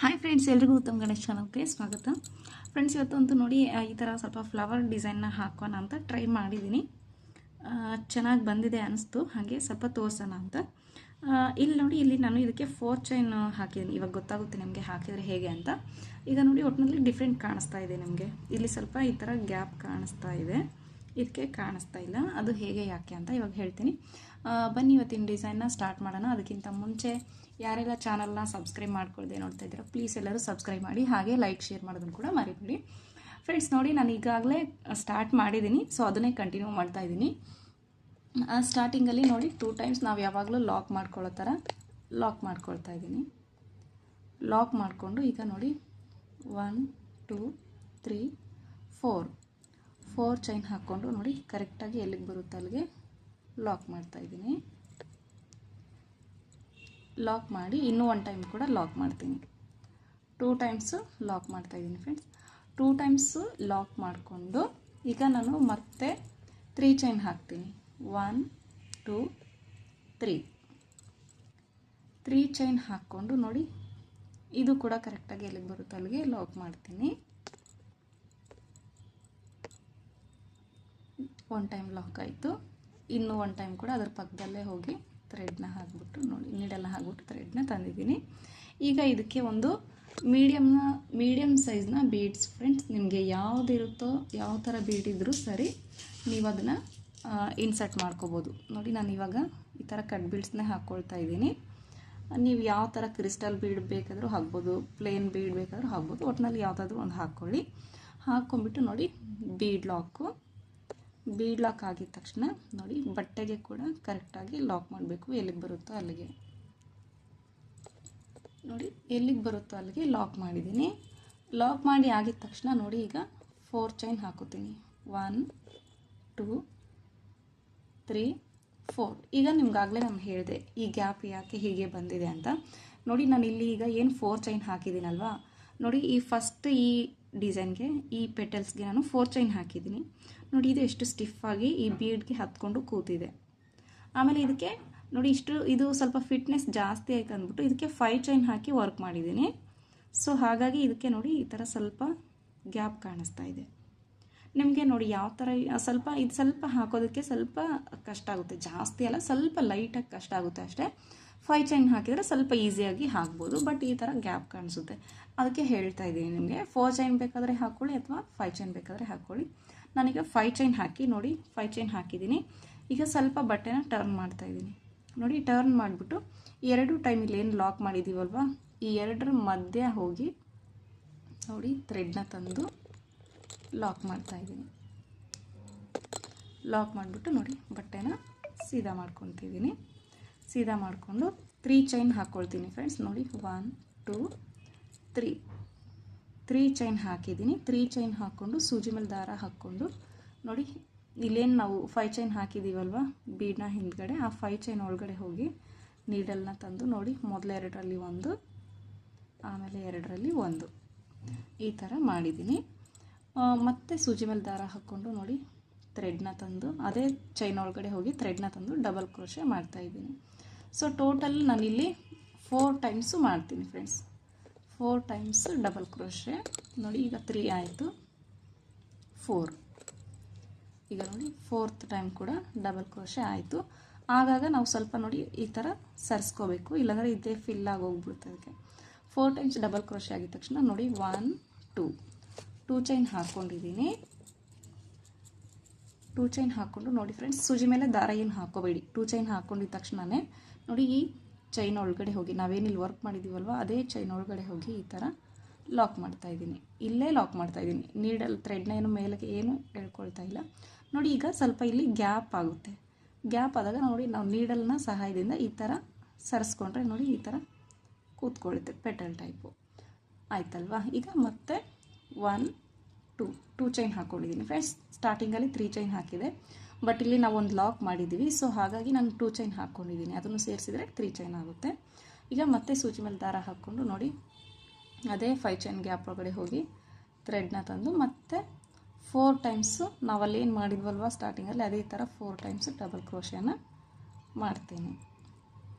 Hi friends, ಎಲ್ರಿಗೂ ಉತ್ತಮ್ ಗಣೇಶ್ ಚಾನಲ್ಗೆ ಸ್ವಾಗತ. ಫ್ರೆಂಡ್ಸ್, ಇವತ್ತಂತೂ ನೋಡಿ ಈ ಥರ ಸ್ವಲ್ಪ ಫ್ಲವರ್ ಡಿಸೈನ್ನ ಹಾಕೋಣ ಅಂತ ಟ್ರೈ ಮಾಡಿದ್ದೀನಿ. ಚೆನ್ನಾಗಿ ಬಂದಿದೆ ಅನ್ನಿಸ್ತು. ಹಾಗೆ ಸ್ವಲ್ಪ ತೋರಿಸೋಣ ಅಂತ ಇಲ್ಲಿ ನೋಡಿ, ಇಲ್ಲಿ ನಾನು ಇದಕ್ಕೆ 4 ಚೈನ್ ಹಾಕಿದ್ದೀನಿ. ಇವಾಗ ಗೊತ್ತಾಗುತ್ತೆ ನಿಮಗೆ ಹಾಕಿದರೆ ಹೇಗೆ ಅಂತ. ಈಗ ನೋಡಿ, ಒಟ್ಟಿನಲ್ಲಿ ಡಿಫ್ರೆಂಟ್ ಕಾಣಿಸ್ತಾ ಇದೆ ನಿಮಗೆ. ಇಲ್ಲಿ ಸ್ವಲ್ಪ ಈ ಥರ ಗ್ಯಾಪ್ ಕಾಣಿಸ್ತಾ ಇದೆ, ಇದಕ್ಕೆ ಕಾಣಿಸ್ತಾ ಇಲ್ಲ. ಅದು ಹೇಗೆ ಯಾಕೆ ಅಂತ ಇವಾಗ ಹೇಳ್ತೀನಿ. ಬನ್ನಿ ಇವತ್ತಿನ ಡಿಸೈನ್ನ ಸ್ಟಾರ್ಟ್ ಮಾಡೋಣ. ಅದಕ್ಕಿಂತ ಮುಂಚೆ ಯಾರೆಲ್ಲ ಚಾನಲ್ನ ಸಬ್ಸ್ಕ್ರೈಬ್ ಮಾಡ್ಕೊಳ್ದೆ ನೋಡ್ತಾ ಇದ್ದೀರಾ, ಪ್ಲೀಸ್ ಎಲ್ಲರೂ ಸಬ್ಸ್ಕ್ರೈಬ್ ಮಾಡಿ, ಹಾಗೆ ಲೈಕ್ ಶೇರ್ ಮಾಡೋದನ್ನು ಕೂಡ ಮರಿಬೇಡಿ. ಫ್ರೆಂಡ್ಸ್ ನೋಡಿ, ನಾನು ಈಗಾಗಲೇ ಸ್ಟಾರ್ಟ್ ಮಾಡಿದ್ದೀನಿ, ಸೊ ಅದನ್ನೇ ಕಂಟಿನ್ಯೂ ಮಾಡ್ತಾ ಇದ್ದೀನಿ. ಸ್ಟಾರ್ಟಿಂಗಲ್ಲಿ ನೋಡಿ 2 ಟೈಮ್ಸ್ ನಾವು ಯಾವಾಗಲೂ ಲಾಕ್ ಮಾಡ್ಕೊಳ್ಳೋ ಥರ ಲಾಕ್ ಮಾಡ್ಕೊಳ್ತಾ ಇದ್ದೀನಿ. ಲಾಕ್ ಮಾಡಿಕೊಂಡು ಈಗ ನೋಡಿ 1 2 3 4 ಚೈನ್ ಹಾಕ್ಕೊಂಡು ನೋಡಿ ಕರೆಕ್ಟಾಗಿ ಎಲ್ಲಿಗೆ ಬರುತ್ತೆ ಅಲ್ಲಿಗೆ ಲಾಕ್ ಮಾಡ್ತಾಯಿದ್ದೀನಿ. ಲಾಕ್ ಮಾಡಿ ಇನ್ನೂ 1 ಟೈಮ್ ಕೂಡ ಲಾಕ್ ಮಾಡ್ತೀನಿ. 2 ಟೈಮ್ಸು ಲಾಕ್ ಮಾಡ್ತಾಯಿದ್ದೀನಿ ಫ್ರೆಂಡ್ಸ್. 2 ಟೈಮ್ಸು ಲಾಕ್ ಮಾಡಿಕೊಂಡು ಈಗ ನಾನು ಮತ್ತೆ 3 ಚೈನ್ ಹಾಕ್ತೀನಿ. 1 2 3 ಚೈನ್ ಹಾಕ್ಕೊಂಡು ನೋಡಿ ಇದು ಕೂಡ ಕರೆಕ್ಟಾಗಿ ಎಲ್ಲಿಗೆ ಬರುತ್ತೆ ಅಲ್ಲಿಗೆ ಲಾಕ್ ಮಾಡ್ತೀನಿ. 1 ಟೈಮ್ ಲಾಕ್ ಆಯಿತು. ಇನ್ನೂ 1 ಟೈಮ್ ಕೂಡ ಅದರ ಪಕ್ಕದಲ್ಲೇ ಹೋಗಿ ಥ್ರೆಡ್ನ ಹಾಕ್ಬಿಟ್ಟು ನೋಡಿ, ನೀಡಲ್ನ ಹಾಕ್ಬಿಟ್ಟು ಥ್ರೆಡ್ನ ತಂದಿದ್ದೀನಿ. ಈಗ ಇದಕ್ಕೆ ಒಂದು ಮೀಡಿಯಮ್ ಸೈಜ್ನ ಬೀಡ್ಸ್ ಫ್ರೆಂಡ್ಸ್, ನಿಮಗೆ ಯಾವುದಿರುತ್ತೋ ಯಾವ ಥರ ಬೀಡ್ ಇದ್ದರೂ ಸರಿ, ನೀವು ಅದನ್ನು ಇನ್ಸರ್ಟ್ ಮಾಡ್ಕೋಬೋದು. ನೋಡಿ, ನಾನು ಇವಾಗ ಈ ಥರ ಕಟ್ ಬೀಡ್ಸ್ನೇ ಹಾಕ್ಕೊಳ್ತಾ ಇದ್ದೀನಿ. ನೀವು ಯಾವ ಥರ ಕ್ರಿಸ್ಟಲ್ ಬೀಡ್ ಬೇಕಾದರೂ ಹಾಕ್ಬೋದು, ಪ್ಲೇನ್ ಬೀಡ್ ಬೇಕಾದರೂ ಹಾಕ್ಬೋದು. ಒಟ್ಟಿನಲ್ಲಿ ಯಾವುದಾದ್ರೂ ಒಂದು ಹಾಕ್ಕೊಳ್ಳಿ. ಹಾಕ್ಕೊಂಬಿಟ್ಟು ನೋಡಿ ಬೀಡ್ ಲಾಕ್ ಆಗಿದ ತಕ್ಷಣ ನೋಡಿ ಬಟ್ಟೆಗೆ ಕೂಡ ಕರೆಕ್ಟಾಗಿ ಲಾಕ್ ಮಾಡಬೇಕು. ಎಲ್ಲಿಗೆ ಬರುತ್ತೋ ಅಲ್ಲಿಗೆ ನೋಡಿ, ಎಲ್ಲಿಗೆ ಬರುತ್ತೋ ಅಲ್ಲಿಗೆ ಲಾಕ್ ಮಾಡಿದ್ದೀನಿ. ಲಾಕ್ ಮಾಡಿ ಆಗಿದ ತಕ್ಷಣ ನೋಡಿ ಈಗ 4 ಚೈನ್ ಹಾಕೋತೀನಿ. 1 2 3 4. ಈಗ ನಿಮ್ಗಾಗಲೇ ನಾನು ಹೇಳಿದೆ ಈ ಗ್ಯಾಪ್ ಯಾಕೆ ಹೀಗೆ ಬಂದಿದೆ ಅಂತ. ನೋಡಿ, ನಾನು ಇಲ್ಲಿ ಈಗ ಏನು 4 ಚೈನ್ ಹಾಕಿದ್ದೀನಲ್ವಾ, ನೋಡಿ ಈ ಫಸ್ಟ್ ಈ ಡಿಸೈನ್ಗೆ ಈ ಪೆಟಲ್ಸ್ಗೆ ನಾನು 4 ಚೈನ್ ಹಾಕಿದ್ದೀನಿ. ನೋಡಿ, ಇದು ಎಷ್ಟು ಸ್ಟಿಫಾಗಿ ಈ ಬೀಡ್ಗೆ ಹತ್ಕೊಂಡು ಕೂತಿದೆ. ಆಮೇಲೆ ಇದಕ್ಕೆ ನೋಡಿ ಇದು ಸ್ವಲ್ಪ ಫಿಟ್ನೆಸ್ ಜಾಸ್ತಿ ಆಯ್ತು ಅಂದ್ಬಿಟ್ಟು ಇದಕ್ಕೆ 5 ಚೈನ್ ಹಾಕಿ ವರ್ಕ್ ಮಾಡಿದ್ದೀನಿ. ಸೊ ಹಾಗಾಗಿ ಇದಕ್ಕೆ ನೋಡಿ ಈ ಥರ ಸ್ವಲ್ಪ ಗ್ಯಾಪ್ ಕಾಣಿಸ್ತಾ ಇದೆ ನಿಮಗೆ. ನೋಡಿ ಯಾವ ಥರ ಸ್ವಲ್ಪ ಹಾಕೋದಕ್ಕೆ ಸ್ವಲ್ಪ ಕಷ್ಟ ಆಗುತ್ತೆ, ಜಾಸ್ತಿ ಅಲ್ಲ, ಸ್ವಲ್ಪ ಲೈಟಾಗಿ ಕಷ್ಟ ಆಗುತ್ತೆ ಅಷ್ಟೇ. 5 ಚೈನ್ ಹಾಕಿದರೆ ಸ್ವಲ್ಪ ಈಸಿಯಾಗಿ ಹಾಕ್ಬೋದು, ಬಟ್ ಈ ಥರ ಗ್ಯಾಪ್ ಕಾಣಿಸುತ್ತೆ. ಅದಕ್ಕೆ ಹೇಳ್ತಾ ಇದ್ದೀನಿ ನಿಮಗೆ. 4 ಚೈನ್ ಬೇಕಾದರೆ ಹಾಕ್ಕೊಳ್ಳಿ ಅಥವಾ 5 ಚೈನ್ ಬೇಕಾದರೆ ಹಾಕ್ಕೊಳ್ಳಿ. ನಾನೀಗ 5 ಚೈನ್ ಹಾಕಿ ನೋಡಿ 5 ಚೈನ್ ಹಾಕಿದ್ದೀನಿ. ಈಗ ಸ್ವಲ್ಪ ಬಟ್ಟೆನ ಟರ್ನ್ ಮಾಡ್ತಾಯಿದ್ದೀನಿ. ನೋಡಿ, ಟರ್ನ್ ಮಾಡಿಬಿಟ್ಟು 2 ಟೈಮ್ ಇಲ್ಲಿ ಏನು ಲಾಕ್ ಮಾಡಿದ್ದೀವಲ್ವ, ಈ 2ರ ಮಧ್ಯೆ ಹೋಗಿ ನೋಡಿ ಥ್ರೆಡ್ನ ತಂದು ಲಾಕ್ ಮಾಡ್ತಾಯಿದ್ದೀನಿ. ಲಾಕ್ ಮಾಡಿಬಿಟ್ಟು ನೋಡಿ ಬಟ್ಟೆನ ಸೀದಾ ಮಾಡ್ಕೊತಿದ್ದೀನಿ. ಸೀದಾ ಮಾಡಿಕೊಂಡು 3 ಚೈನ್ ಹಾಕ್ಕೊಳ್ತೀನಿ ಫ್ರೆಂಡ್ಸ್. ನೋಡಿ 1 2 3 ಚೈನ್ ಹಾಕಿದ್ದೀನಿ. 3 ಚೈನ್ ಹಾಕ್ಕೊಂಡು ಸೂಜಿ ಮೇಲೆ ದಾರ ಹಾಕ್ಕೊಂಡು ನೋಡಿ ಇಲ್ಲೇನು ನಾವು 5 ಚೈನ್ ಹಾಕಿದ್ದೀವಲ್ವ ಬೀಡ್ನ ಹಿಂದ್ಗಡೆ, ಆ 5 ಚೈನ್ ಒಳಗಡೆ ಹೋಗಿ ನೀಡಲ್ನ ತಂದು ನೋಡಿ ಮೊದಲ 2ರಲ್ಲಿ 1, ಆಮೇಲೆ 2ರಲ್ಲಿ 1 ಈ ಥರ ಮಾಡಿದ್ದೀನಿ. ಮತ್ತೆ ಸೂಜಿ ಮೇಲೆ ದಾರ ಹಾಕ್ಕೊಂಡು ನೋಡಿ ಥ್ರೆಡ್ನ ತಂದು ಅದೇ ಚೈನ್ ಒಳಗಡೆ ಹೋಗಿ ಥ್ರೆಡ್ನ ತಂದು ಡಬಲ್ ಕ್ರೋಶೆ ಮಾಡ್ತಾಯಿದ್ದೀನಿ. ಸೊ ಟೋಟಲ್ ನಾನಿಲ್ಲಿ 4 ಟೈಮ್ಸು ಮಾಡ್ತೀನಿ ಫ್ರೆಂಡ್ಸ್. 4 times double crochet. ನೋಡಿ ಈಗ 3 ಆಯಿತು, 4. ಈಗ ನೋಡಿ 4th ಟೈಮ್ ಕೂಡ ಡಬಲ್ ಕ್ರೋಶೆ ಆಯಿತು. ಆಗಾಗ ನಾವು ಸ್ವಲ್ಪ ನೋಡಿ ಈ ಥರ ಸರಿಸ್ಕೋಬೇಕು, ಇಲ್ಲಾಂದರೆ ಇದೇ ಫಿಲ್ ಆಗೋಗ್ಬಿಡುತ್ತೆ. ಅದಕ್ಕೆ 4 ಟೈಮ್ಸ್ ಡಬಲ್ ಕ್ರೋಶೆ ಆಗಿದ ತಕ್ಷಣ ನೋಡಿ 1 2 ಚೈನ್ ಹಾಕ್ಕೊಂಡಿದ್ದೀನಿ. 2 ಚೈನ್ ಹಾಕ್ಕೊಂಡು ನೋಡಿ ಫ್ರೆಂಡ್ಸ್, ಸೂಜಿ ಮೇಲೆ ದಾರ ಏನು ಹಾಕ್ಕೋಬೇಡಿ. 2 ಚೈನ್ ಹಾಕ್ಕೊಂಡಿದ್ದ ತಕ್ಷಣವೇ ನೋಡಿ ಈ ಚೈನ್ ಒಳಗಡೆ ಹೋಗಿ ನಾವೇನಿಲ್ಲಿ ವರ್ಕ್ ಮಾಡಿದ್ದೀವಲ್ವ ಅದೇ ಚೈನ್ ಒಳಗಡೆ ಹೋಗಿ ಈ ಥರ ಲಾಕ್ ಮಾಡ್ತಾಯಿದ್ದೀನಿ. ಇಲ್ಲೇ ಲಾಕ್ ಮಾಡ್ತಾಯಿದ್ದೀನಿ. ನೀಡಲ್ ಥ್ರೆಡ್ನ ಏನು ಮೇಲಕ್ಕೆ ಏನು ಎಳ್ಕೊಳ್ತಾ ಇಲ್ಲ. ನೋಡಿ ಈಗ ಸ್ವಲ್ಪ ಇಲ್ಲಿ ಗ್ಯಾಪ್ ಆಗುತ್ತೆ. ಗ್ಯಾಪ್ ಆದಾಗ ನೋಡಿ ನಾವು ನೀಡಲ್ನ ಸಹಾಯದಿಂದ ಈ ಥರ ಸರಿಸ್ಕೊಂಡ್ರೆ ನೋಡಿ ಈ ಥರ ಕೂತ್ಕೊಳ್ಳುತ್ತೆ ಪೆಟಲ್ ಟೈಪು. ಆಯ್ತಲ್ವಾ? ಈಗ ಮತ್ತೆ 1 2 ಚೈನ್ ಹಾಕ್ಕೊಂಡಿದ್ದೀನಿ ಫ್ರೆಂಡ್ಸ್. ಸ್ಟಾರ್ಟಿಂಗಲ್ಲಿ 3 ಚೈನ್ ಹಾಕಿದೆ, ಬಟ್ ಇಲ್ಲಿ ನಾವು ಒಂದು ಲಾಕ್ ಮಾಡಿದ್ದೀವಿ. ಸೊ ಹಾಗಾಗಿ ನಾನು 2 ಚೈನ್ ಹಾಕ್ಕೊಂಡಿದ್ದೀನಿ. ಅದನ್ನು ಸೇರಿಸಿದರೆ 3 ಚೈನ್ ಆಗುತ್ತೆ. ಈಗ ಮತ್ತೆ ಸೂಜಿ ಮೇಲೆ ದಾರ ಹಾಕ್ಕೊಂಡು ನೋಡಿ ಅದೇ 5 ಚೈನ್ ಗ್ಯಾಪ್ ಒಳಗಡೆ ಹೋಗಿ ಥ್ರೆಡ್ನ ತಂದು ಮತ್ತೆ 4 ಟೈಮ್ಸು ನಾವಲ್ಲೇನು ಮಾಡಿದ್ವಲ್ವ ಸ್ಟಾರ್ಟಿಂಗಲ್ಲಿ ಅದೇ ಥರ 4 ಟೈಮ್ಸ್ ಡಬಲ್ ಕ್ರೋಶೆನ ಮಾಡ್ತೀನಿ.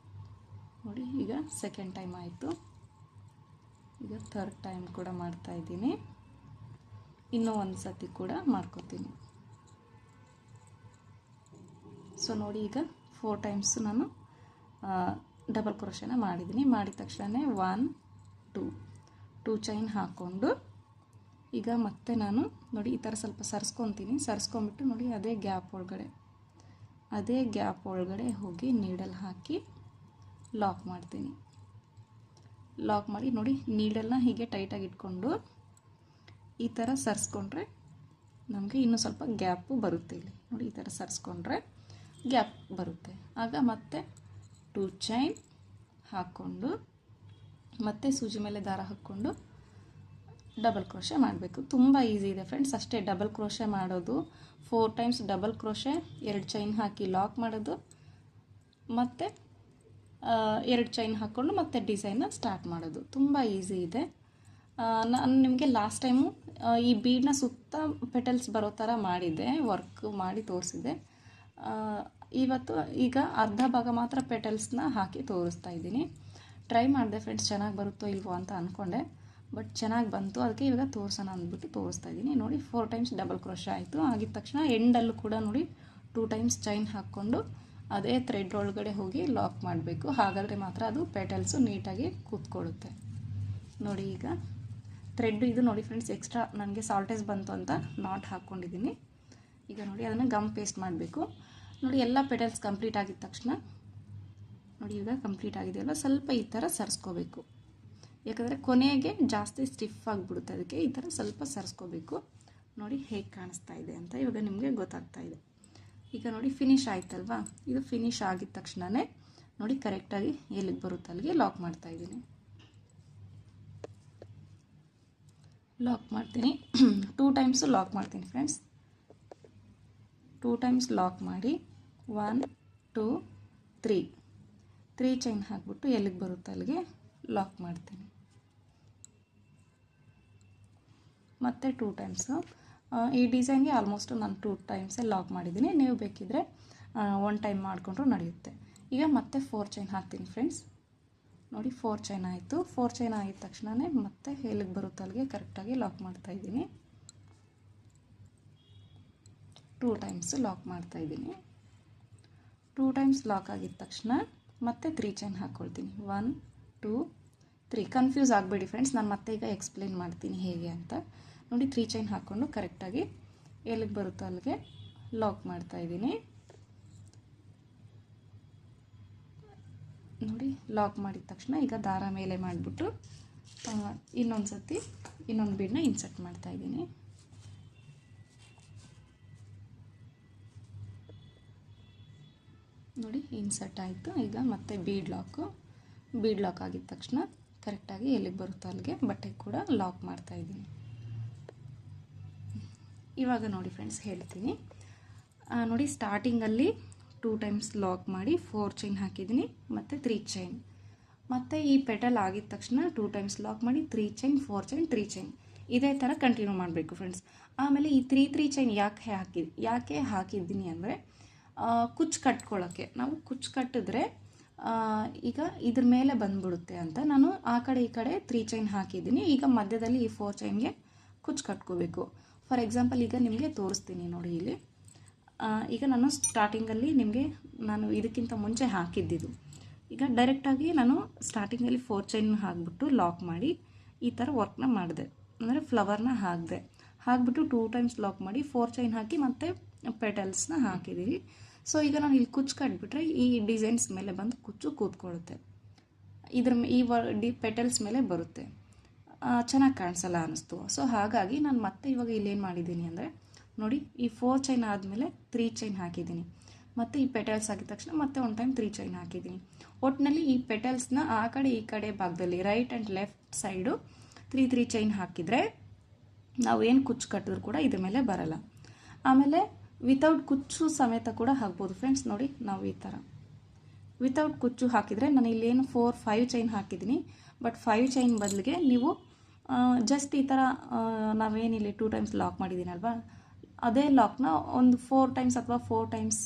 ನೋಡಿ ಈಗ ಸೆಕೆಂಡ್ ಟೈಮ್ ಆಯಿತು. ಈಗ ಥರ್ಡ್ ಟೈಮ್ ಕೂಡ ಮಾಡ್ತಾಯಿದ್ದೀನಿ. ಇನ್ನೂ ಒಂದು ಸತಿ ಕೂಡ ಮಾಡ್ಕೋತೀನಿ. ಸೊ ನೋಡಿ, ಈಗ 4 ಟೈಮ್ಸು ನಾನು ಡಬಲ್ ಕ್ರೋಶೆನ ಮಾಡಿದ್ದೀನಿ. ಮಾಡಿದ ತಕ್ಷಣ 1 2 ಚೈನ್ ಹಾಕ್ಕೊಂಡು ಈಗ ಮತ್ತೆ ನಾನು ನೋಡಿ ಈ ಥರ ಸ್ವಲ್ಪ ಸರಿಸ್ಕೊತೀನಿ. ಸರಿಸ್ಕೊಂಬಿಟ್ಟು ನೋಡಿ ಅದೇ ಗ್ಯಾಪ್ ಒಳಗಡೆ ಹೋಗಿ ನೀಡಲ್ ಹಾಕಿ ಲಾಕ್ ಮಾಡ್ತೀನಿ. ಲಾಕ್ ಮಾಡಿ ನೋಡಿ, ನೀಡಲ್ನ ಹೀಗೆ ಟೈಟಾಗಿ ಇಟ್ಕೊಂಡು ಈ ಥರ ಸರಿಸ್ಕೊಂಡ್ರೆ ನಮಗೆ ಇನ್ನೂ ಸ್ವಲ್ಪ ಗ್ಯಾಪು ಬರುತ್ತೆ. ಇಲ್ಲಿ ನೋಡಿ, ಈ ಥರ ಸರಿಸ್ಕೊಂಡ್ರೆ ಗ್ಯಾಪ್ ಬರುತ್ತೆ. ಆಗ ಮತ್ತೆ 2 ಚೈನ್ ಹಾಕ್ಕೊಂಡು ಮತ್ತೆ ಸೂಜಿ ಮೇಲೆ ದಾರ ಹಾಕ್ಕೊಂಡು ಡಬಲ್ ಕ್ರೋಶೆ ಮಾಡಬೇಕು. ತುಂಬ ಈಸಿ ಇದೆ ಫ್ರೆಂಡ್ಸ್. ಅಷ್ಟೇ, ಡಬಲ್ ಕ್ರೋಶೆ ಮಾಡೋದು 4 ಟೈಮ್ಸ್ ಡಬಲ್ ಕ್ರೋಶೆ, 2 ಚೈನ್ ಹಾಕಿ ಲಾಕ್ ಮಾಡೋದು, ಮತ್ತು 2 ಚೈನ್ ಹಾಕ್ಕೊಂಡು ಮತ್ತೆ ಡಿಸೈನ್ನ ಸ್ಟಾರ್ಟ್ ಮಾಡೋದು. ತುಂಬ ಈಸಿ ಇದೆ. ನಾನು ನಿಮಗೆ ಲಾಸ್ಟ್ ಟೈಮು ಈ ಬೀಡನ್ನ ಸುತ್ತ ಪೆಟಲ್ಸ್ ಬರೋ ಥರ ಮಾಡಿದ್ದೆ, ವರ್ಕ್ ಮಾಡಿ ತೋರಿಸಿದ್ದೆ. ಈಗ ಅರ್ಧ ಭಾಗ ಮಾತ್ರ ಪೆಟಲ್ಸ್ನ ಹಾಕಿ ತೋರಿಸ್ತಾ ಇದ್ದೀನಿ. ಟ್ರೈ ಮಾಡಿದೆ ಫ್ರೆಂಡ್ಸ್, ಚೆನ್ನಾಗಿ ಬರುತ್ತೋ ಇಲ್ವೋ ಅಂತ ಅಂದ್ಕೊಂಡೆ, ಬಟ್ ಚೆನ್ನಾಗಿ ಬಂತು. ಅದಕ್ಕೆ ಇವಾಗ ತೋರಿಸೋಣ ಅಂದ್ಬಿಟ್ಟು ತೋರಿಸ್ತಾ ಇದ್ದೀನಿ. ನೋಡಿ, 4 ಟೈಮ್ಸ್ ಡಬಲ್ ಕ್ರೋಶೆ ಆಯಿತು. ಆಗಿದ ತಕ್ಷಣ ಎಂಡಲ್ಲೂ ಕೂಡ ನೋಡಿ 2 ಟೈಮ್ಸ್ ಚೈನ್ ಹಾಕ್ಕೊಂಡು ಅದೇ ಥ್ರೆಡ್ ಒಳಗಡೆ ಹೋಗಿ ಲಾಕ್ ಮಾಡಬೇಕು. ಹಾಗಾದರೆ ಮಾತ್ರ ಅದು ಪೆಟಲ್ಸು ನೀಟಾಗಿ ಕೂತ್ಕೊಳ್ಳುತ್ತೆ. ನೋಡಿ, ಈಗ ಥ್ರೆಡ್ ಇದು ನೋಡಿ ಫ್ರೆಂಡ್ಸ್, ಎಕ್ಸ್ಟ್ರಾ ನನಗೆ ಸಾಲ್ಟೇಜ್ ಬಂತು ಅಂತ ನಾಟ್ ಹಾಕ್ಕೊಂಡಿದ್ದೀನಿ. ಈಗ ನೋಡಿ, ಅದನ್ನು ಗಮ್ ಪೇಸ್ಟ್ ಮಾಡಬೇಕು. ನೋಡಿ, ಎಲ್ಲ ಪೆಟಲ್ಸ್ ಕಂಪ್ಲೀಟ್ ಆಗಿದ ತಕ್ಷಣ ನೋಡಿ, ಈಗ ಕಂಪ್ಲೀಟ್ ಆಗಿದೆಯಲ್ಲ, ಸ್ವಲ್ಪ ಈ ಥರ ಸರಿಸ್ಕೋಬೇಕು. ಯಾಕಂದರೆ ಕೊನೆಗೆ ಜಾಸ್ತಿ ಸ್ಟಿಫ್ ಆಗಿಬಿಡುತ್ತೆ, ಅದಕ್ಕೆ ಈ ಥರ ಸ್ವಲ್ಪ ಸರಿಸ್ಕೋಬೇಕು. ನೋಡಿ ಹೇಗೆ ಕಾಣಿಸ್ತಾ ಇದೆ ಅಂತ ಇವಾಗ ನಿಮಗೆ ಗೊತ್ತಾಗ್ತಾ ಇದೆ. ಈಗ ನೋಡಿ, ಫಿನಿಶ್ ಆಯ್ತಲ್ವಾ? ಇದು ಫಿನಿಶ್ ಆಗಿದ ತಕ್ಷಣವೇ ನೋಡಿ ಕರೆಕ್ಟಾಗಿ ಎಲ್ಲಿಗೆ ಬರುತ್ತೆ ಅಲ್ಲಿಗೆ ಲಾಕ್ ಮಾಡ್ತಾಯಿದ್ದೀನಿ. ಲಾಕ್ ಮಾಡ್ತೀನಿ. 2 ಟೈಮ್ಸು ಲಾಕ್ ಮಾಡ್ತೀನಿ ಫ್ರೆಂಡ್ಸ್. 2 ಟೈಮ್ಸ್ ಲಾಕ್ ಮಾಡಿ 1 2 3 ಚೈನ್ ಹಾಕ್ಬಿಟ್ಟು ಎಲ್ಲಿಗೆ ಬರುತ್ತೆ ಅಲ್ಲಿಗೆ ಲಾಕ್ ಮಾಡ್ತೀನಿ. ಮತ್ತು 2 ಟೈಮ್ಸು ಈ ಡಿಸೈನ್ಗೆ ಆಲ್ಮೋಸ್ಟ್ ನಾನು 2 ಟೈಮ್ಸೇ ಲಾಕ್ ಮಾಡಿದ್ದೀನಿ. ನೀವು ಬೇಕಿದ್ದರೆ 1 ಟೈಮ್ ಮಾಡಿಕೊಂಡ್ರೂ ನಡೆಯುತ್ತೆ. ಈಗ ಮತ್ತೆ 4 ಚೈನ್ ಹಾಕ್ತೀನಿ ಫ್ರೆಂಡ್ಸ್. ನೋಡಿ, 4 ಚೈನ್ ಆಯಿತು. 4 ಚೈನ್ ಆಗಿದ ತಕ್ಷಣವೇ ಮತ್ತೆ ಎಲ್ಲಿಗೆ ಬರುತ್ತೆ ಅಲ್ಲಿಗೆ ಕರೆಕ್ಟಾಗಿ ಲಾಕ್ ಮಾಡ್ತಾಯಿದ್ದೀನಿ. 2 ಟೈಮ್ಸು ಲಾಕ್ ಮಾಡ್ತಾಯಿದ್ದೀನಿ. 2 ಟೈಮ್ಸ್ ಲಾಕ್ ಆಗಿದ ತಕ್ಷಣ ಮತ್ತೆ 3 ಚೈನ್ ಹಾಕ್ಕೊಳ್ತೀನಿ. 1 2 3. ಕನ್ಫ್ಯೂಸ್ ಆಗಬೇಡಿ ಫ್ರೆಂಡ್ಸ್, ನಾನು ಮತ್ತೆ ಈಗ ಎಕ್ಸ್ಪ್ಲೇನ್ ಮಾಡ್ತೀನಿ ಹೇಗೆ ಅಂತ. ನೋಡಿ, 3 ಚೈನ್ ಹಾಕ್ಕೊಂಡು ಕರೆಕ್ಟಾಗಿ ಎಲ್ಲಿಗೆ ಬರುತ್ತೋ ಅಲ್ಲಿಗೆ ಲಾಕ್ ಮಾಡ್ತಾಯಿದ್ದೀನಿ. ನೋಡಿ, ಲಾಕ್ ಮಾಡಿದ ತಕ್ಷಣ ಈಗ ದಾರ ಮೇಲೆ ಮಾಡಿಬಿಟ್ಟು ಇನ್ನೊಂದು ಸತಿ ಇನ್ನೊಂದು ಬೀಡನ್ನ ಇನ್ಸರ್ಟ್ ಮಾಡ್ತಾಯಿದ್ದೀನಿ. ನೋಡಿ, ಇನ್ಸರ್ಟ್ ಆಯಿತು. ಈಗ ಮತ್ತೆ ಬೀಡ್ ಲಾಕ್ ಆಗಿದ ತಕ್ಷಣ ಕರೆಕ್ಟಾಗಿ ಎಲ್ಲಿಗೆ ಬರುತ್ತೋ ಅಲ್ಲಿಗೆ ಬಟ್ಟೆ ಕೂಡ ಲಾಕ್ ಮಾಡ್ತಾಯಿದ್ದೀನಿ. ಇವಾಗ ನೋಡಿ ಫ್ರೆಂಡ್ಸ್, ಹೇಳ್ತೀನಿ ನೋಡಿ. ಸ್ಟಾರ್ಟಿಂಗಲ್ಲಿ 2 ಟೈಮ್ಸ್ ಲಾಕ್ ಮಾಡಿ 4 ಚೈನ್ ಹಾಕಿದ್ದೀನಿ, ಮತ್ತು 3 ಚೈನ್. ಮತ್ತು ಈ ಪೆಟಲ್ ಆಗಿದ ತಕ್ಷಣ 2 ಟೈಮ್ಸ್ ಲಾಕ್ ಮಾಡಿ 3 ಚೈನ್ 4 ಚೈನ್ 3 ಚೈನ್ ಇದೇ ಥರ ಕಂಟಿನ್ಯೂ ಮಾಡಬೇಕು ಫ್ರೆಂಡ್ಸ್. ಆಮೇಲೆ ಈ 3 ಚೈನ್ ಯಾಕೆ ಹಾಕಿದ್ದೀನಿ ಅಂದರೆ ಕುಚ್ಚು ಕಟ್ಕೊಳ್ಳೋಕ್ಕೆ. ನಾವು ಕುಚ್ಚು ಕಟ್ಟಿದ್ರೆ ಈಗ ಇದ್ರ ಮೇಲೆ ಬಂದ್ಬಿಡುತ್ತೆ ಅಂತ ನಾನು ಆ ಕಡೆ ಈ ಕಡೆ 3 ಚೈನ್ ಹಾಕಿದ್ದೀನಿ. ಈಗ ಮಧ್ಯದಲ್ಲಿ ಈ 4 ಚೈನ್ಗೆ ಕುಚ್ಚು ಕಟ್ಕೋಬೇಕು. ಫಾರ್ ಎಕ್ಸಾಂಪಲ್ ಈಗ ನಿಮಗೆ ತೋರಿಸ್ತೀನಿ ನೋಡಿ. ಇಲ್ಲಿ ಈಗ ನಾನು ಸ್ಟಾರ್ಟಿಂಗಲ್ಲಿ ನಾನು ಇದಕ್ಕಿಂತ ಮುಂಚೆ ಹಾಕಿದ್ದಿದ್ದು. ಈಗ ಡೈರೆಕ್ಟಾಗಿ ನಾನು ಸ್ಟಾರ್ಟಿಂಗಲ್ಲಿ 4 ಚೈನ್ ಹಾಕಿಬಿಟ್ಟು ಲಾಕ್ ಮಾಡಿ ಈ ಥರ ವರ್ಕ್ನ ಮಾಡಿದೆ, ಅಂದರೆ ಫ್ಲವರ್ನ ಹಾಕಿಬಿಟ್ಟು 2 ಟೈಮ್ಸ್ ಲಾಕ್ ಮಾಡಿ 4 ಚೈನ್ ಹಾಕಿ ಮತ್ತು ಪೆಟಲ್ಸ್ನ ಹಾಕಿದ್ದೀವಿ. ಸೊ ಈಗ ನಾನು ಇಲ್ಲಿ ಕುಚ್ಚು ಕಟ್ಬಿಟ್ರೆ ಈ ಡಿಸೈನ್ಸ್ ಮೇಲೆ ಬಂದು ಕುಚ್ಚು ಕೂತ್ಕೊಳ್ಳುತ್ತೆ, ಈ ಪೆಟಲ್ಸ್ ಮೇಲೆ ಬರುತ್ತೆ, ಚೆನ್ನಾಗಿ ಕಾಣಿಸಲ್ಲ ಅನ್ನಿಸ್ತು. ಸೊ ಹಾಗಾಗಿ ನಾನು ಮತ್ತೆ ಇವಾಗ ಇಲ್ಲೇನು ಮಾಡಿದ್ದೀನಿ ಅಂದರೆ ನೋಡಿ, ಈ 4 ಚೈನ್ ಆದಮೇಲೆ 3 ಚೈನ್ ಹಾಕಿದ್ದೀನಿ, ಮತ್ತು ಈ ಪೆಟಲ್ಸ್ ಆಗಿದ ತಕ್ಷಣ ಮತ್ತೆ 1 ಟೈಮ್ 3 ಚೈನ್ ಹಾಕಿದ್ದೀನಿ. ಒಟ್ಟಿನಲ್ಲಿ ಈ ಪೆಟಲ್ಸ್ನ ಆ ಕಡೆ ಈ ಕಡೆ ಭಾಗದಲ್ಲಿ right and left side 3 chain ಹಾಕಿದರೆ ನಾವು ಏನು ಕುಚ್ಚು ಕಟ್ಟಿದ್ರು ಕೂಡ ಇದ್ರ ಮೇಲೆ ಬರಲ್ಲ. ಆಮೇಲೆ ವಿತೌಟ್ ಕುಚ್ಚು ಸಮೇತ ಕೂಡ ಹಾಕ್ಬೋದು ಫ್ರೆಂಡ್ಸ್. ನೋಡಿ, ನಾವು ಈ ಥರ ವಿತೌಟ್ ಕುಚ್ಚು ಹಾಕಿದರೆ ನಾನು ಇಲ್ಲೇನು 4-5 ಚೈನ್ ಹಾಕಿದ್ದೀನಿ, ಬಟ್ 5 ಚೈನ್ ಬದಲಿಗೆ ನೀವು ಜಸ್ಟ್ ಈ ಥರ ನಾವೇನಿಲ್ಲಿ 2 ಟೈಮ್ಸ್ ಲಾಕ್ ಮಾಡಿದ್ದೀನಲ್ವಾ, ಅದೇ ಲಾಕ್ನ ಒಂದು 4 ಟೈಮ್ಸ್ ಅಥವಾ 4 ಟೈಮ್ಸ್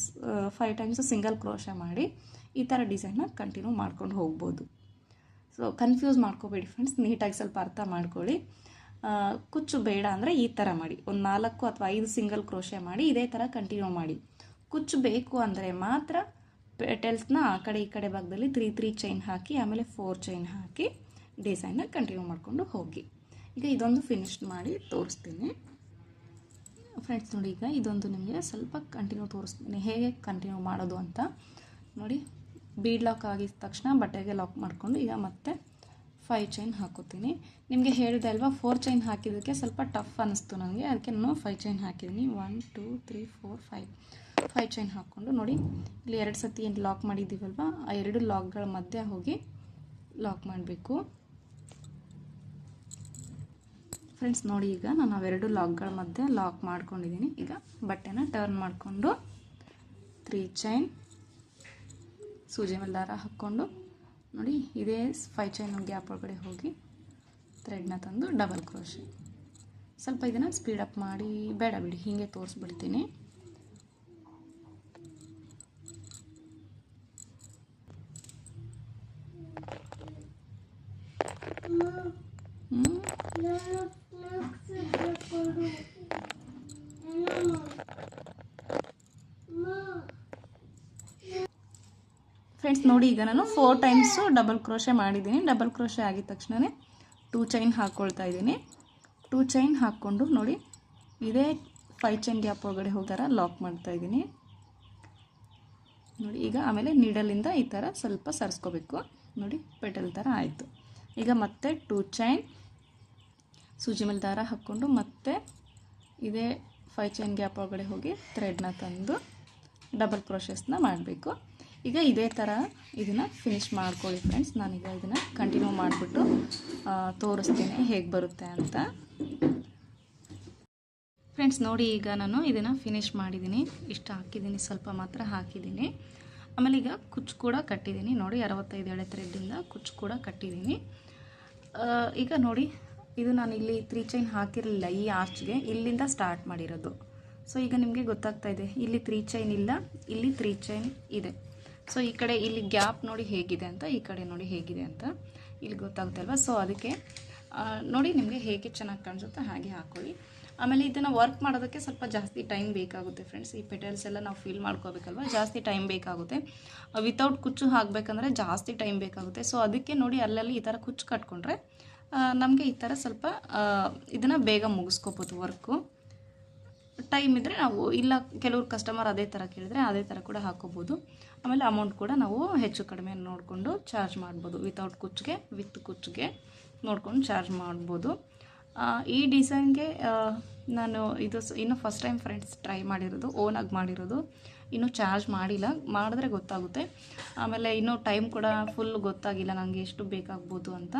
5 ಟೈಮ್ಸ್ ಸಿಂಗಲ್ ಕ್ರೋಶೆ ಮಾಡಿ ಈ ಥರ ಡಿಸೈನ್ನ ಕಂಟಿನ್ಯೂ ಮಾಡ್ಕೊಂಡು ಹೋಗ್ಬೋದು. ಸೊ ಕನ್ಫ್ಯೂಸ್ ಮಾಡ್ಕೋಬೇಡಿ ಫ್ರೆಂಡ್ಸ್, ನೀಟಾಗಿ ಸ್ವಲ್ಪ ಅರ್ಥ ಮಾಡ್ಕೊಳ್ಳಿ. ಕುಚ್ಚು ಬೇಡ ಅಂದರೆ ಈ ಥರ ಮಾಡಿ, ಒಂದು 4 ಅಥವಾ 5 ಸಿಂಗಲ್ ಕ್ರೋಶೆ ಮಾಡಿ ಇದೇ ಥರ ಕಂಟಿನ್ಯೂ ಮಾಡಿ. ಕುಚ್ಚು ಬೇಕು ಅಂದರೆ ಮಾತ್ರ ಪೆಟಲ್ಸ್ನ ಆ ಕಡೆ ಈ ಕಡೆ ಭಾಗದಲ್ಲಿ 3 ಚೈನ್ ಹಾಕಿ ಆಮೇಲೆ 4 ಚೈನ್ ಹಾಕಿ ಡಿಸೈನ್ನ ಕಂಟಿನ್ಯೂ ಮಾಡಿಕೊಂಡು ಹೋಗಿ. ಈಗ ಇದೊಂದು ಫಿನಿಶ್ ಮಾಡಿ ತೋರಿಸ್ತೀನಿ ಫ್ರೆಂಡ್ಸ್. ನೋಡಿ, ಈಗ ಇದೊಂದು ನಿಮಗೆ ಸ್ವಲ್ಪ ಕಂಟಿನ್ಯೂ ತೋರಿಸ್ತೀನಿ ಹೇಗೆ ಕಂಟಿನ್ಯೂ ಮಾಡೋದು ಅಂತ. ನೋಡಿ, ಬೀಡ್ ಲಾಕ್ ಆಗಿದ ತಕ್ಷಣ ಬಟ್ಟೆಗೆ ಲಾಕ್ ಮಾಡಿಕೊಂಡು ಈಗ ಮತ್ತೆ 5 ಚೈನ್ ಹಾಕೋತೀನಿ. ನಿಮಗೆ ಹೇಳಿದೆ ಅಲ್ವಾ, 4 ಚೈನ್ ಹಾಕಿದ್ದಕ್ಕೆ ಸ್ವಲ್ಪ ಟಫ್ ಅನ್ನಿಸ್ತು ನನಗೆ, ಅದಕ್ಕೆ ನಾನು 5 ಚೈನ್ ಹಾಕಿದ್ದೀನಿ. 1 2 3 4 5 ಚೈನ್ ಹಾಕ್ಕೊಂಡು ನೋಡಿ, ಇಲ್ಲಿ 2 ಸತಿ ಏನು ಲಾಕ್ ಮಾಡಿದ್ದೀವಲ್ವ, ಆ 2 ಲಾಕ್ಗಳ ಮಧ್ಯೆ ಹೋಗಿ ಲಾಕ್ ಮಾಡಬೇಕು ಫ್ರೆಂಡ್ಸ್. ನೋಡಿ, ಈಗ ನಾನು ಅವೆರಡು ಲಾಕ್ಗಳ ಮಧ್ಯೆ ಲಾಕ್ ಮಾಡ್ಕೊಂಡಿದ್ದೀನಿ. ಈಗ ಬಟ್ಟೆನ ಟರ್ನ್ ಮಾಡಿಕೊಂಡು 3 ಚೈನ್ ಸೂಜಿ ಮೇಲೆ ದಾರ ಹಾಕ್ಕೊಂಡು ನೋಡಿ, ಇದೇ 5 ಚೈನ್ ಗ್ಯಾಪ್ ಒಳಗಡೆ ಹೋಗಿ ಥ್ರೆಡ್ನ ತಂದು ಡಬಲ್ ಕ್ರೋಶೆ. ಸ್ವಲ್ಪ ಇದನ್ನು ಸ್ಪೀಡಪ್ ಮಾಡಿ, ಬೇಡ ಬಿಡಿ ಹೀಗೆ ತೋರಿಸ್ಬಿಡ್ತೀನಿ. ಫ್ರೆಂಡ್ಸ್ ನೋಡಿ, ಈಗ ನಾನು 4 ಟೈಮ್ಸು ಡಬಲ್ ಕ್ರೋಶೆ ಮಾಡಿದ್ದೀನಿ. ಡಬಲ್ ಕ್ರೋಶೆ ಆಗಿದ ತಕ್ಷಣವೇ 2 ಚೈನ್ ಹಾಕ್ಕೊಳ್ತಾ ಇದ್ದೀನಿ. 2 ಚೈನ್ ಹಾಕ್ಕೊಂಡು ನೋಡಿ, ಇದೇ 5 ಚೈನ್ ಗ್ಯಾಪ್ ಒಳಗಡೆ ಹೋಗಾರ ಲಾಕ್ ಮಾಡ್ತಾ ಇದ್ದೀನಿ ನೋಡಿ. ಈಗ ಆಮೇಲೆ ನೀಡಲಿಂದ ಈ ಥರ ಸ್ವಲ್ಪ ಸರಿಸ್ಕೋಬೇಕು ನೋಡಿ, ಪೆಟಲ್ ಥರ ಆಯಿತು. ಈಗ ಮತ್ತೆ 2 ಚೈನ್ ಸೂಜಿ ಮೇಲೆ ದಾರ ಹಾಕ್ಕೊಂಡು ಮತ್ತೆ ಇದೇ 5 ಚೈನ್ ಗ್ಯಾಪ್ ಒಳಗಡೆ ಹೋಗಿ ಥ್ರೆಡ್ನ ತಂದು ಡಬಲ್ ಕ್ರೋಶೆಸ್ನ ಮಾಡಬೇಕು. ಈಗ ಇದೇ ಥರ ಇದನ್ನು ಫಿನಿಶ್ ಮಾಡ್ಕೊಳ್ಳಿ ಫ್ರೆಂಡ್ಸ್. ನಾನೀಗ ಇದನ್ನು ಕಂಟಿನ್ಯೂ ಮಾಡಿಬಿಟ್ಟು ತೋರಿಸ್ತೀನಿ ಹೇಗೆ ಬರುತ್ತೆ ಅಂತ. ಫ್ರೆಂಡ್ಸ್ ನೋಡಿ, ಈಗ ನಾನು ಇದನ್ನು ಫಿನಿಶ್ ಮಾಡಿದ್ದೀನಿ. ಇಷ್ಟು ಹಾಕಿದ್ದೀನಿ, ಸ್ವಲ್ಪ ಮಾತ್ರ ಹಾಕಿದ್ದೀನಿ. ಆಮೇಲೆ ಈಗ ಕುಚ್ಚು ಕೂಡ ಕಟ್ಟಿದ್ದೀನಿ ನೋಡಿ, 65 ಎಳೆ ಥ್ರೆಡ್ಡಿಂದ ಕುಚ್ಚು ಕೂಡ ಕಟ್ಟಿದ್ದೀನಿ. ಈಗ ನೋಡಿ, ಇದು ನಾನು ಇಲ್ಲಿ 3 ಚೈನ್ ಹಾಕಿರಲಿಲ್ಲ ಈ ಆರ್ಚ್ಗೆ, ಇಲ್ಲಿಂದ ಸ್ಟಾರ್ಟ್ ಮಾಡಿರೋದು. ಸೊ ಈಗ ನಿಮಗೆ ಗೊತ್ತಾಗ್ತಾ ಇದೆ, ಇಲ್ಲಿ 3 ಚೈನ್ ಇಲ್ಲ, ಇಲ್ಲಿ 3 ಚೈನ್ ಇದೆ. ಸೊ ಈ ಕಡೆ ಇಲ್ಲಿ ಗ್ಯಾಪ್ ನೋಡಿ ಹೇಗಿದೆ ಅಂತ, ಈ ಕಡೆ ನೋಡಿ ಹೇಗಿದೆ ಅಂತ ಇಲ್ಲಿ ಗೊತ್ತಾಗುತ್ತೆ ಅಲ್ವಾ. ಸೊ ಅದಕ್ಕೆ ನೋಡಿ, ನಿಮಗೆ ಹೇಗೆ ಚೆನ್ನಾಗಿ ಕಾಣಿಸುತ್ತೆ ಹಾಗೆ ಹಾಕ್ಕೊಳ್ಳಿ. ಆಮೇಲೆ ಇದನ್ನು ವರ್ಕ್ ಮಾಡೋದಕ್ಕೆ ಸ್ವಲ್ಪ ಜಾಸ್ತಿ ಟೈಮ್ ಬೇಕಾಗುತ್ತೆ ಫ್ರೆಂಡ್ಸ್. ಈ ಪೆಟಲ್ಸ್ ಎಲ್ಲ ನಾವು ಫೀಲ್ ಮಾಡ್ಕೋಬೇಕಲ್ವ, ಜಾಸ್ತಿ ಟೈಮ್ ಬೇಕಾಗುತ್ತೆ. ವಿತೌಟ್ ಕುಚ್ಚು ಹಾಕಬೇಕಂದ್ರೆ ಜಾಸ್ತಿ ಟೈಮ್ ಬೇಕಾಗುತ್ತೆ. ಸೊ ಅದಕ್ಕೆ ನೋಡಿ, ಅಲ್ಲಲ್ಲಿ ಈ ಥರ ಕುಚ್ಚು ಕಟ್ಕೊಂಡ್ರೆ ನಮಗೆ ಈ ಥರ ಸ್ವಲ್ಪ ಇದನ್ನು ಬೇಗ ಮುಗಿಸ್ಕೋಬೋದು ವರ್ಕು. ಟೈಮ್ ಇದ್ದರೆ ನಾವು, ಇಲ್ಲ ಕೆಲವ್ರು ಕಸ್ಟಮರ್ ಅದೇ ಥರ ಕೇಳಿದ್ರೆ ಅದೇ ಥರ ಕೂಡ ಹಾಕೋಬೋದು. ಆಮೇಲೆ ಅಮೌಂಟ್ ಕೂಡ ನಾವು ಹೆಚ್ಚು ಕಡಿಮೆ ನೋಡಿಕೊಂಡು ಚಾರ್ಜ್ ಮಾಡ್ಬೋದು. ವಿತೌಟ್ ಕುಚ್ಚಿಗೆ ವಿತ್ ಕುಚ್ಚಿಗೆ ನೋಡ್ಕೊಂಡು ಚಾರ್ಜ್ ಮಾಡ್ಬೋದು. ಈ ಡಿಸೈನ್ಗೆ ನಾನು ಇದು ಇನ್ನೂ ಫಸ್ಟ್ ಟೈಮ್ ಫ್ರೆಂಡ್ಸ್ ಟ್ರೈ ಮಾಡಿರೋದು, ಓನಾಗಿ ಮಾಡಿರೋದು. ಇನ್ನೂ ಚಾರ್ಜ್ ಮಾಡಿಲ್ಲ, ಮಾಡಿದ್ರೆ ಗೊತ್ತಾಗುತ್ತೆ. ಆಮೇಲೆ ಇನ್ನೂ ಟೈಮ್ ಕೂಡ ಫುಲ್ ಗೊತ್ತಾಗಿಲ್ಲ ನನಗೆ ಎಷ್ಟು ಬೇಕಾಗ್ಬೋದು ಅಂತ.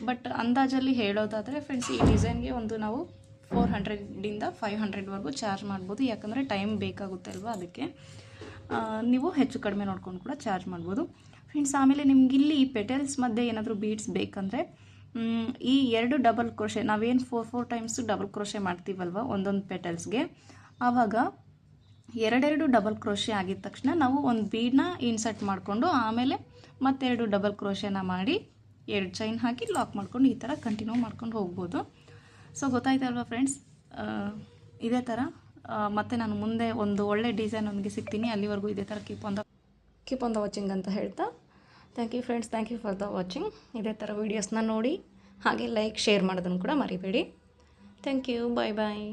ಬಟ್ ಅಂದಾಜಲ್ಲಿ ಹೇಳೋದಾದರೆ ಫ್ರೆಂಡ್ಸ್, ಈ ಡಿಸೈನ್ಗೆ ಒಂದು ನಾವು 400ದಿಂದ 500ವರೆಗೂ ಚಾರ್ಜ್ ಮಾಡ್ಬೋದು. ಯಾಕಂದರೆ ಟೈಮ್ ಬೇಕಾಗುತ್ತೆ ಅಲ್ವಾ, ಅದಕ್ಕೆ ನೀವು ಹೆಚ್ಚು ಕಡಿಮೆ ನೋಡ್ಕೊಂಡು ಕೂಡ ಚಾರ್ಜ್ ಮಾಡ್ಬೋದು ಫ್ರೆಂಡ್ಸ್. ಆಮೇಲೆ ನಿಮಗಿಲ್ಲಿ ಈ ಪೆಟಲ್ಸ್ ಮಧ್ಯೆ ಏನಾದರೂ ಬೀಡ್ಸ್ ಬೇಕಂದರೆ ಈ 2 ಡಬಲ್ ಕ್ರೋಶೆ, ನಾವೇನು 4 ಟೈಮ್ಸ್ ಡಬಲ್ ಕ್ರೋಶೆ ಮಾಡ್ತೀವಲ್ವ ಒಂದೊಂದು ಪೆಟಲ್ಸ್ಗೆ, ಆವಾಗ 2 ಡಬಲ್ ಕ್ರೋಶೆ ಆಗಿದ ತಕ್ಷಣ ನಾವು ಒಂದು ಬೀಡನ್ನ ಇನ್ಸರ್ಟ್ ಮಾಡಿಕೊಂಡು ಆಮೇಲೆ ಮತ್ತೆರಡು ಡಬಲ್ ಕ್ರೋಶೆನ ಮಾಡಿ 2 ಚೈನ್ ಹಾಕಿ ಲಾಕ್ ಮಾಡ್ಕೊಂಡು ಈ ಥರ ಕಂಟಿನ್ಯೂ ಮಾಡ್ಕೊಂಡು ಹೋಗ್ಬೋದು. ಸೊ ಗೊತ್ತಾಯ್ತಲ್ವಾ ಫ್ರೆಂಡ್ಸ್, ಇದೇ ಥರ ಮತ್ತೆ ನಾನು ಮುಂದೆ ಒಂದು ಒಳ್ಳೆ ಡಿಸೈನ್ ಒಂದಿಗೆ ಸಿಗ್ತೀನಿ. ಅಲ್ಲಿವರೆಗೂ ಇದೇ ಥರ ಕೀಪ್ ಆನ್ ದ ವಾಚಿಂಗ್ ಅಂತ ಹೇಳ್ತಾ, thank you friends, thank you for the watching. ಇದೇ ಥರ ವೀಡಿಯೋಸ್ನ ನೋಡಿ ಹಾಗೆ ಲೈಕ್ ಶೇರ್ ಮಾಡೋದನ್ನು ಕೂಡ ಮರಿಬೇಡಿ. Thank you, bye bye.